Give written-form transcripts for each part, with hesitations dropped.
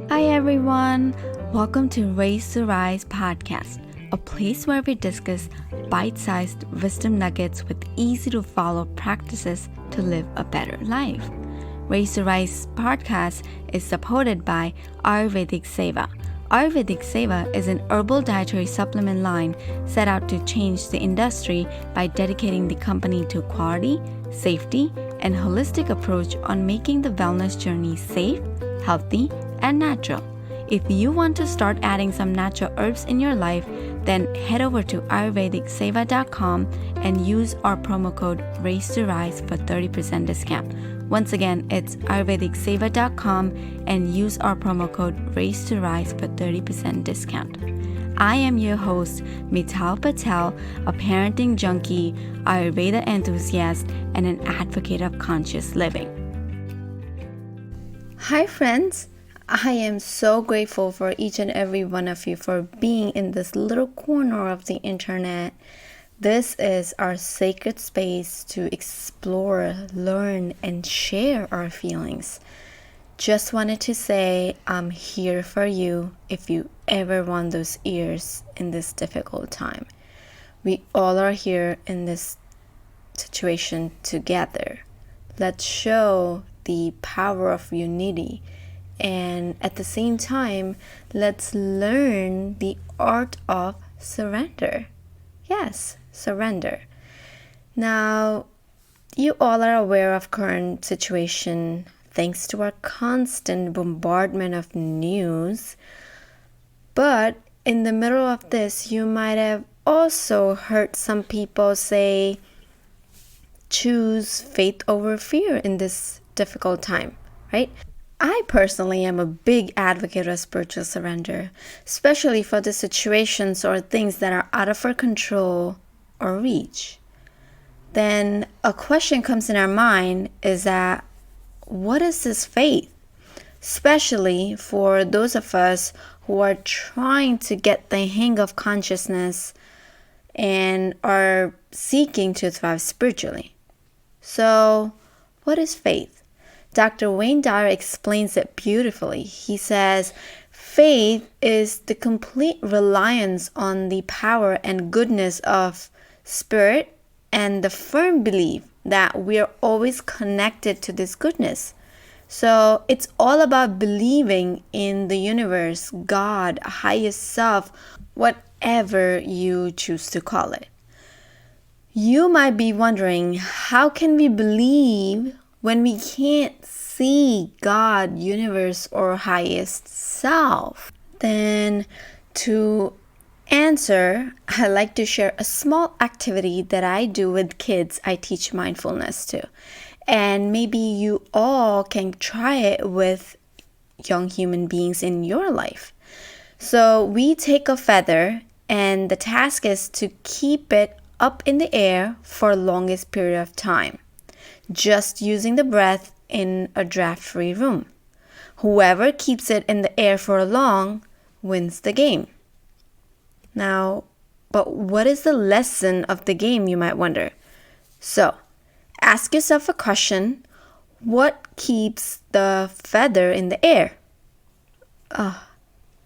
Hi everyone, welcome to Raise to Rise podcast, a place where we discuss bite-sized wisdom nuggets with easy-to-follow practices to live a better life. Raise to Rise podcast is supported by Ayurvedic Seva. Ayurvedic Seva is an herbal dietary supplement line set out to change the industry by dedicating the company to quality, safety, and holistic approach on making the wellness journey safe, healthy, and natural. If you want to start adding some natural herbs in your life, then head over to ayurvedicseva.com and use our promo code Raise to Rise for 30% discount. Once again, it's ayurvedicseva.com and use our promo code Raise to Rise for 30% discount. I am your host, Mital Patel, a parenting junkie, Ayurveda enthusiast, and an advocate of conscious living. Hi friends! I am so grateful for each and every one of you for being in this little corner of the internet. This is our sacred space to explore, learn, and share our feelings. Just wanted to say I'm here for you if you ever want those ears in this difficult time. We all are here in this situation together. Let's show the power of unity. And at the same time, let's learn the art of surrender. Yes, surrender. Now, you all are aware of current situation thanks to our constant bombardment of news. But in the middle of this, you might have also heard some people say, choose faith over fear in this difficult time, right? I personally am a big advocate of spiritual surrender, especially for the situations or things that are out of our control or reach. Then a question comes in our mind is that, what is this faith? Especially for those of us who are trying to get the hang of consciousness and are seeking to thrive spiritually. So, what is faith? Dr. Wayne Dyer explains it beautifully. He says, faith is the complete reliance on the power and goodness of spirit and the firm belief that we are always connected to this goodness. So it's all about believing in the universe, God, highest self, whatever you choose to call it. You might be wondering, how can we believe when we can't see God, universe, or highest self? Then to answer, I like to share a small activity that I do with kids I teach mindfulness to. And maybe you all can try it with young human beings in your life. So we take a feather and the task is to keep it up in the air for the longest period of time, just using the breath in a draft-free room. Whoever keeps it in the air for long wins the game. Now, but what is the lesson of the game, you might wonder? So, ask yourself a question. What keeps the feather in the air?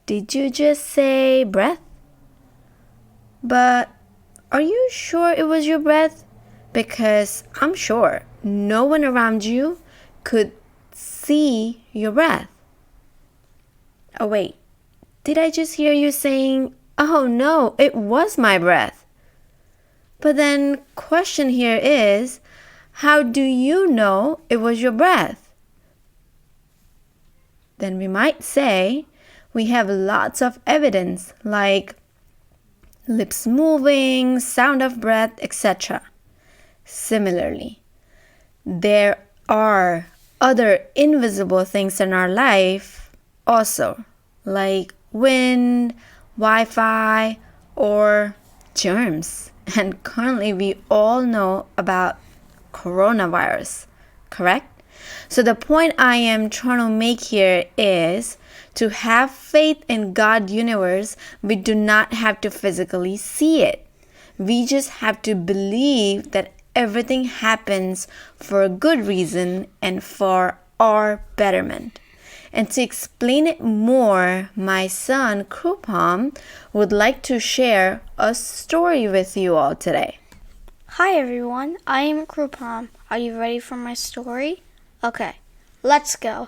Did you just say breath? But are you sure it was your breath? Because I'm sure no one around you could see your breath. Oh wait, did I just hear you saying, oh no, it was my breath? But then question here is, how do you know it was your breath? Then we might say, we have lots of evidence like lips moving, sound of breath, etc. Similarly, there are other invisible things in our life also, like wind, Wi-Fi, or germs. And currently we all know about coronavirus, correct? So the point I am trying to make here is to have faith in God universe, we do not have to physically see it. We just have to believe that everything happens for a good reason and for our betterment. And to explain it more, my son Krupam would like to share a story with you all today. Hi everyone, I am Krupam. Are you ready for my story? Okay, let's go.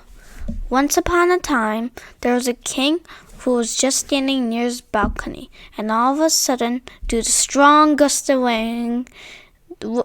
Once upon a time, there was a king who was just standing near his balcony, and all of a sudden, due to strong gust of wind, the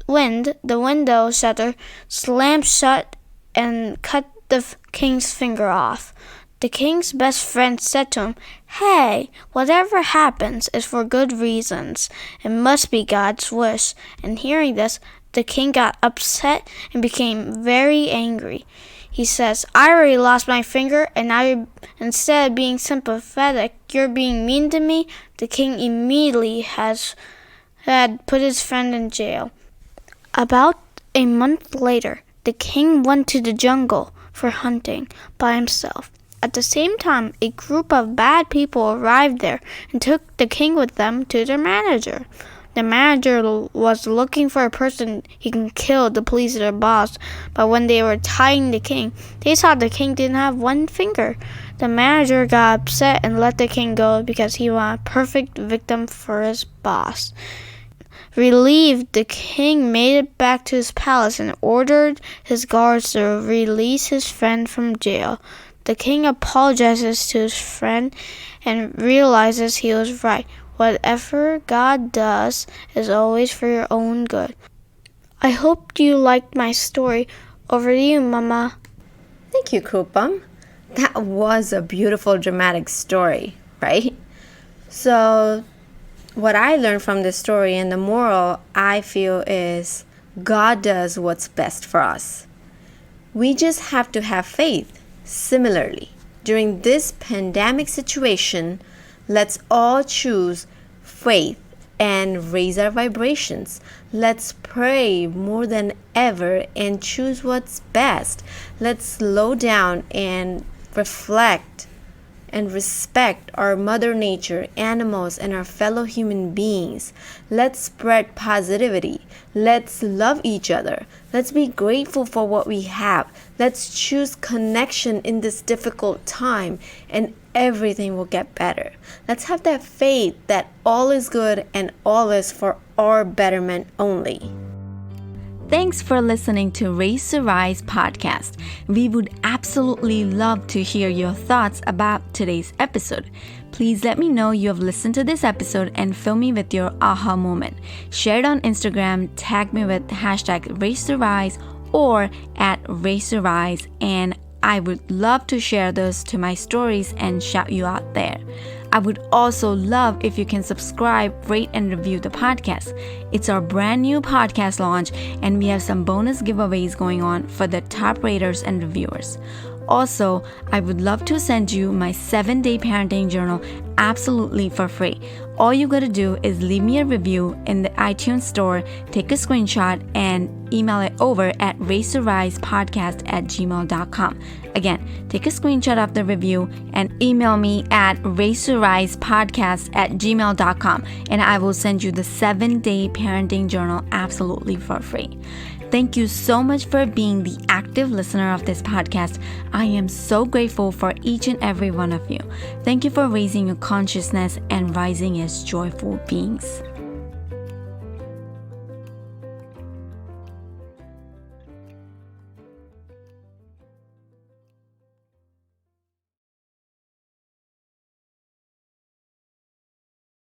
window shutter slammed shut and cut the king's finger off. The king's best friend said to him, "Hey, whatever happens is for good reasons. It must be God's wish." And hearing this, the king got upset and became very angry. He says, "I already lost my finger, and now instead of being sympathetic, you're being mean to me." The king immediately had put his friend in jail. About a month later, the king went to the jungle for hunting by himself. At the same time, a group of bad people arrived there and took the king with them to their manager. The manager was looking for a person he can kill to please their boss, but when they were tying the king, they saw the king didn't have one finger. The manager got upset and let the king go because he wanted a perfect victim for his boss. Relieved, the king made it back to his palace and ordered his guards to release his friend from jail. The king apologizes to his friend and realizes he was right. Whatever God does is always for your own good. I hope you liked my story. Over to you, Mama. Thank you, Krupam. That was a beautiful, dramatic story, right? So, what I learned from this story and the moral I feel is God does what's best for us. We just have to have faith. Similarly, during this pandemic situation, let's all choose faith and raise our vibrations. Let's pray more than ever and choose what's best. Let's slow down and reflect and respect our mother nature, animals, and our fellow human beings. Let's spread positivity. Let's love each other. Let's be grateful for what we have. Let's choose connection in this difficult time, and everything will get better. Let's have that faith that all is good and all is for our betterment only. Thanks for listening to Raise to Rise podcast. We would absolutely love to hear your thoughts about today's episode. Please let me know you have listened to this episode and fill me with your aha moment. Share it on Instagram, tag me with hashtag Raise to Rise or at Raise to Rise, and I would love to share those to my stories and shout you out there. I would also love if you can subscribe, rate, and review the podcast. It's our brand new podcast launch, and we have some bonus giveaways going on for the top raters and reviewers. Also, I would love to send you my 7-day parenting journal absolutely for free. All you gotta do is leave me a review in the iTunes store, take a screenshot, and email it over at raisetorisepodcast@gmail.com. Again, take a screenshot of the review and email me at raisetorisepodcast@gmail.com, and I will send you the 7-day parenting journal absolutely for free. Thank you so much for being the active listener of this podcast. I am so grateful for each and every one of you. Thank you for raising your consciousness and rising as joyful beings.